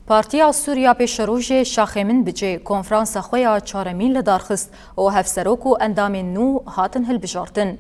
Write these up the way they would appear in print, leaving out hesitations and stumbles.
پارتیا سوریا پیشروژ شاخمن بجه کنفرانس خویا چارمین لدارخست و هفسروک و اندام نو هاتن هلبجارتن.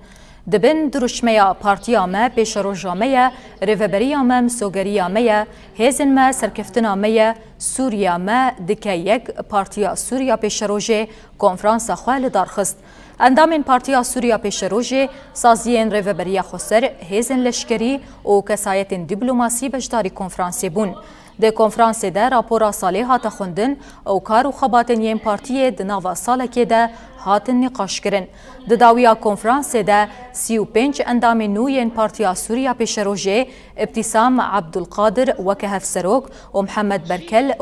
دبن درشمیا پارتیا ما پیشروژا میا ریوبریا ما مسوگریا میا هزن ما سرکفتنا میا سوریا ما دکه یک پارتیا سوریا پیشروژ کنفرانس خواه لدارخست. اندام پارتیا سوریا پیشروژ سازین ریوبریا خسر هزن لشکری و کسایت دیپلماسی بجداری کنفرانسی بون. د کنفرانس ده راپورا سالی هات خوندن او کار و خباتن ین پارتی د ناوا سال که ده هاتن نقاش کرن. د داویا کنفرانس ده 35 اندام نو ین پارتیا سوریا پیشروژه ابتسام عبدالقادر وکه هفسروک و محمد برکل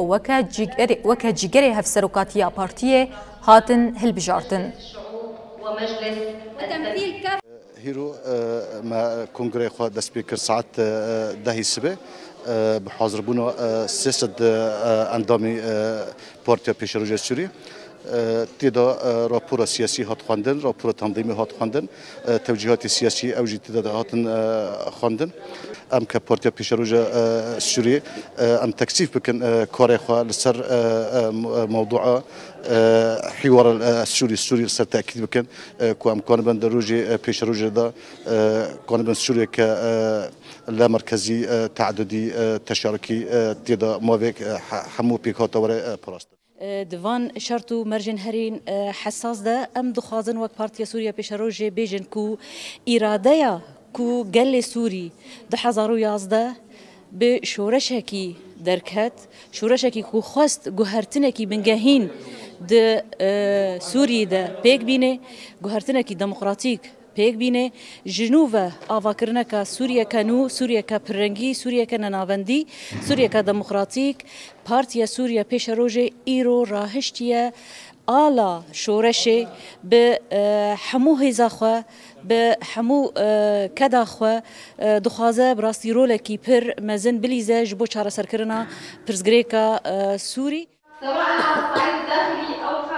وکه جیگر هفسروکاتیا پارتی هاتن هلبجارتن. هيرو ما كونغري خو دسبيكر ساعات دهي سبه بحاضر بونا سياسة اندامي بارتيا بيشروجة سوريا تيدا راپور سياسي هات خواندن راپور تنظيمي هات خواندن توجيهات سياسية اوجي تيدا هاتن خواندن ام كبارتيا بيشروجة سوريا ام تكثيف بكن كاري خوا لسر موضوع حوار السوري لسر تأكيد بكن كو ام كان بند روجي بيشروجة دا كان بند سوريا ك لا مركزي تعددي تشاركي تيدا موافق حمو بيكاتا ورا براست دوان شرطو مرجن هرين حساس ده ام دخوازن وك بارتيا سوريا پیشروژه بیجن کو اراده کو گل سوري ده 2011 به شورشکی درکت شورشکی کو خواست گوهرتنکی بنگهین ده سوري ده پیک بینه گوهرتنکی دموکراتیک پیک بینه جنوب آواکرنکا سوریا کنو سوریا کا پرنگی سوریا کا نناوندی سوریا کا دموکراتیک پارتیا سوریا پیشروژه ایرو راهشتیه آلا شورشه به حمو هزاخوا به حمو کداخوا دخوازه براستی رولکی پر مزن بلیزه جبو چاره سرکرنا پرزگریکا سوری سواء على الصعيد الداخلي او